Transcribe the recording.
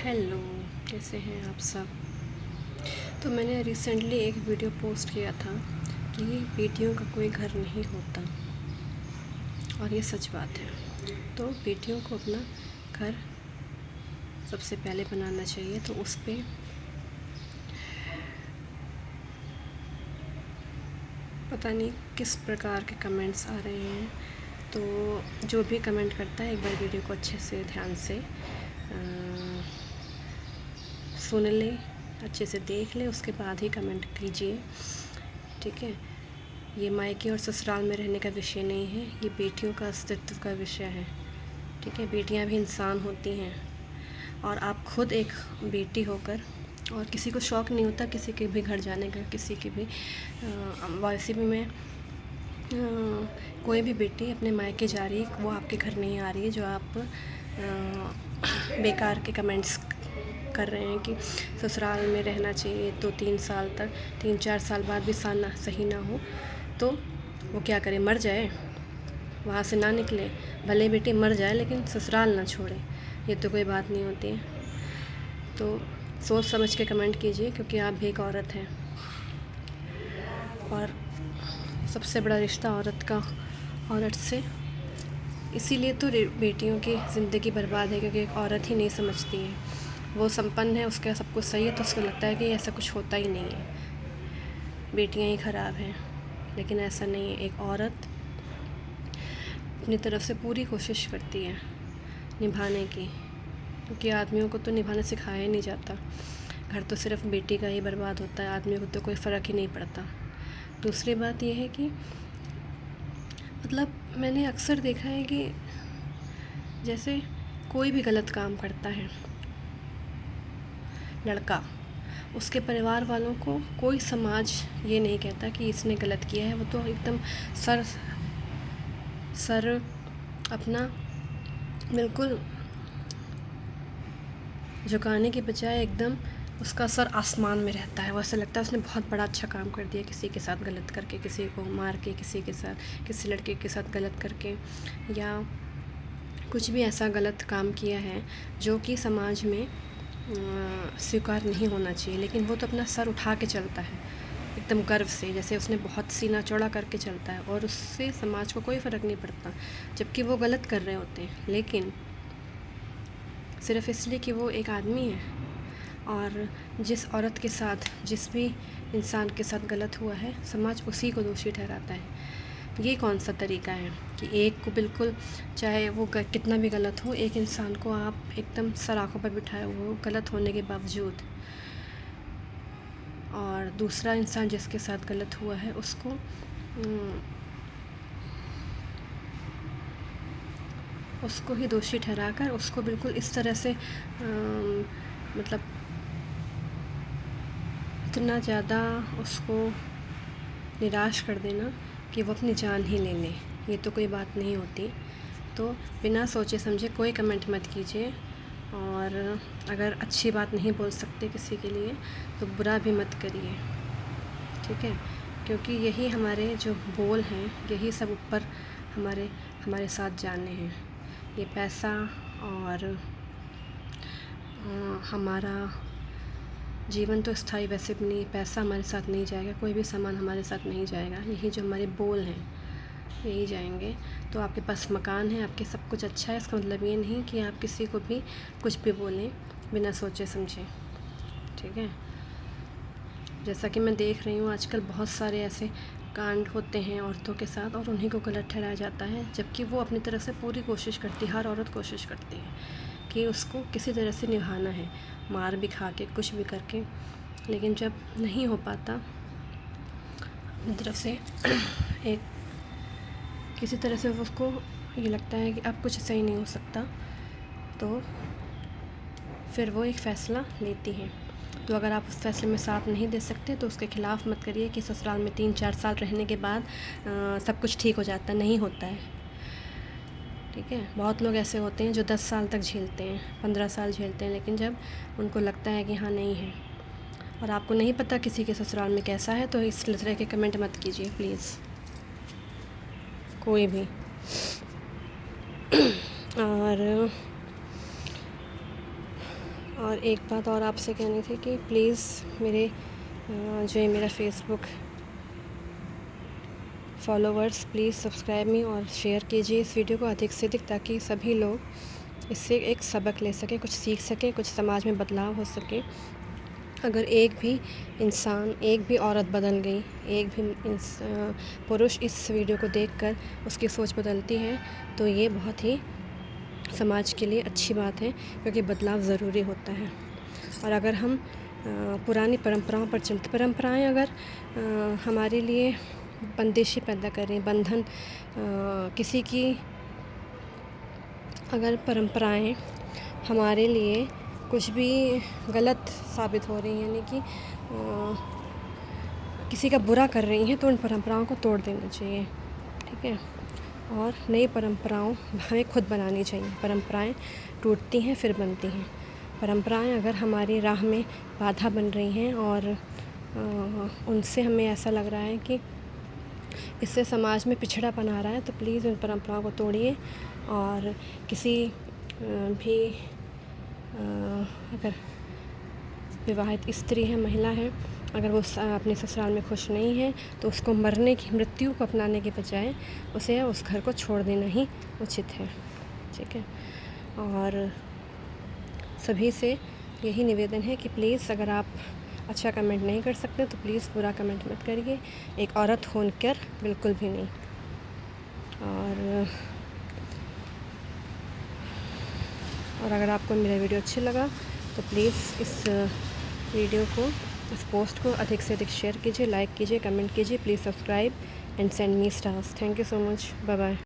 Hello, कैसे हैं आप सब। तो मैंने रिसेंटली एक वीडियो पोस्ट किया था कि बेटियों का कोई घर नहीं होता, और ये सच बात है। तो बेटियों को अपना घर सबसे पहले बनाना चाहिए। तो उस पर पता नहीं किस प्रकार के कमेंट्स आ रहे हैं। तो जो भी कमेंट करता है, एक बार वीडियो को अच्छे से ध्यान से सुन ले, अच्छे से देख ले, उसके बाद ही कमेंट कीजिए, ठीक है। ये मायके और ससुराल में रहने का विषय नहीं है, ये बेटियों का अस्तित्व का विषय है, ठीक है। बेटियां भी इंसान होती हैं, और आप खुद एक बेटी होकर, और किसी को शौक़ नहीं होता किसी के भी घर जाने का, किसी के भी वैसे भी मैं कोई भी बेटी अपने मायके जा रही है, वो आपके घर नहीं आ रही है। जो आप बेकार के कमेंट्स कर रहे हैं कि ससुराल में रहना चाहिए तो 3 साल तक, 3-4 साल बाद भी साना सही ना हो तो वो क्या करे, मर जाए, वहाँ से ना निकले। भले बेटी मर जाए लेकिन ससुराल ना छोड़े, ये तो कोई बात नहीं होती है। तो सोच समझ के कमेंट कीजिए, क्योंकि आप भी एक औरत हैं, और सबसे बड़ा रिश्ता औरत से इसीलिए तो बेटियों की ज़िंदगी बर्बाद है, क्योंकि एक औरत ही नहीं समझती है। वो संपन्न है, उसका सब कुछ सही है, तो उसको लगता है कि ऐसा कुछ होता ही नहीं है, बेटियां ही ख़राब हैं। लेकिन ऐसा नहीं है। एक औरत अपनी तरफ से पूरी कोशिश करती है निभाने की, क्योंकि आदमियों को तो निभाना सिखाया ही नहीं जाता। घर तो सिर्फ बेटी का ही बर्बाद होता है, आदमियों को तो कोई फ़र्क ही नहीं पड़ता। दूसरी बात यह है कि मतलब मैंने अक्सर देखा है कि जैसे कोई भी गलत काम करता है लड़का, उसके परिवार वालों को कोई समाज ये नहीं कहता कि इसने गलत किया है। वो तो एकदम सर अपना बिल्कुल झुकाने के बजाय एकदम उसका सर आसमान में रहता है। वैसे लगता है उसने बहुत बड़ा अच्छा काम कर दिया, किसी के साथ गलत करके, किसी को मार के, किसी के साथ, किसी लड़के के साथ गलत करके, या कुछ भी ऐसा गलत काम किया है जो कि समाज में स्वीकार नहीं होना चाहिए। लेकिन वो तो अपना सर उठा के चलता है एकदम गर्व से, जैसे उसने बहुत सीना चौड़ा करके चलता है, और उससे समाज को कोई फ़र्क नहीं पड़ता, जबकि वो गलत कर रहे होते हैं। लेकिन सिर्फ़ इसलिए कि वो एक आदमी है, और जिस औरत के साथ, जिस भी इंसान के साथ गलत हुआ है, समाज उसी को दोषी ठहराता है। ये कौन सा तरीका है कि एक को बिल्कुल, चाहे वो कितना भी गलत हो, एक इंसान को आप एकदम सर आँखों पर बिठाए हो गलत होने के बावजूद, और दूसरा इंसान जिसके साथ गलत हुआ है उसको ही दोषी ठहराकर उसको बिल्कुल इस तरह से मतलब इतना ज़्यादा उसको निराश कर देना कि वो अपनी जान ही ले ले। ये तो कोई बात नहीं होती। तो बिना सोचे समझे कोई कमेंट मत कीजिए, और अगर अच्छी बात नहीं बोल सकते किसी के लिए तो बुरा भी मत करिए, ठीक है। क्योंकि यही हमारे जो बोल हैं, यही सब ऊपर हमारे साथ जाने हैं। ये पैसा और हमारा जीवन तो स्थायी वैसे भी नहीं, पैसा हमारे साथ नहीं जाएगा, कोई भी सामान हमारे साथ नहीं जाएगा, यही जो हमारे बोल हैं यही जाएंगे। तो आपके पास मकान है, आपके सब कुछ अच्छा है, इसका मतलब ये नहीं कि आप किसी को भी कुछ भी बोलें बिना सोचे समझे, ठीक है। जैसा कि मैं देख रही हूँ आजकल बहुत सारे ऐसे कांड होते हैं औरतों के साथ, और उन्हीं को गलत ठहराया जाता है, जबकि वो अपनी तरफ से पूरी कोशिश करती है, हर औरत कोशिश करती है कि उसको किसी तरह से निभाना है, मार भी खा के, कुछ भी करके। लेकिन जब नहीं हो पाता अपनी तरफ से एक किसी तरह से उसको ये लगता है कि अब कुछ सही नहीं हो सकता, तो फिर वो एक फ़ैसला लेती है। तो अगर आप उस फैसले में साथ नहीं दे सकते तो उसके ख़िलाफ़ मत करिए कि ससुराल में 3-4 साल रहने के बाद सब कुछ ठीक हो जाता है। नहीं होता है, ठीक है। बहुत लोग ऐसे होते हैं जो 10 साल तक झेलते हैं, 15 साल झेलते हैं, लेकिन जब उनको लगता है कि हाँ नहीं है, और आपको नहीं पता किसी के ससुराल में कैसा है, तो इस तरह के कमेंट मत कीजिए प्लीज़, कोई भी। और एक बात और आपसे कहनी थी कि प्लीज़ मेरे जो है मेरा फेसबुक फॉलोवर्स, प्लीज़ सब्सक्राइब मी और शेयर कीजिए इस वीडियो को अधिक से अधिक, ताकि सभी लोग इससे एक सबक ले सकें, कुछ सीख सकें, कुछ समाज में बदलाव हो सके। अगर एक भी इंसान, एक भी औरत बदल गई, एक भी पुरुष इस वीडियो को देखकर उसकी सोच बदलती है, तो ये बहुत ही समाज के लिए अच्छी बात है, क्योंकि बदलाव ज़रूरी होता है। और अगर हम पुरानी परंपराओं पर चलते, परंपराएं अगर हमारे लिए बंदिशें पैदा करें, बंधन किसी की, अगर परंपराएं हमारे लिए कुछ भी गलत साबित हो रही हैं, यानी कि किसी का बुरा कर रही हैं, तो उन परंपराओं को तोड़ देना चाहिए, ठीक है। और नई परंपराओं हमें खुद बनानी चाहिए। परंपराएं टूटती हैं फिर बनती हैं। परंपराएं अगर हमारी राह में बाधा बन रही हैं और उनसे हमें ऐसा लग रहा है कि इससे समाज में पिछड़ापन आ रहा है, तो प्लीज़ उन परंपराओं को तोड़िए। और किसी भी अगर विवाहित स्त्री है, महिला है, अगर वो अपने ससुराल में खुश नहीं है, तो उसको मृत्यु को अपनाने के बजाय उसे उस घर को छोड़ देना ही उचित है, ठीक है। और सभी से यही निवेदन है कि प्लीज़ अगर आप अच्छा कमेंट नहीं कर सकते तो प्लीज़ बुरा कमेंट मत करिए, एक औरत होकर बिल्कुल भी नहीं। और अगर आपको मेरा वीडियो अच्छा लगा तो प्लीज़ इस वीडियो को, इस पोस्ट को अधिक से अधिक शेयर कीजिए, लाइक कीजिए, कमेंट कीजिए, please subscribe and send me stars. Thank you so much, bye bye.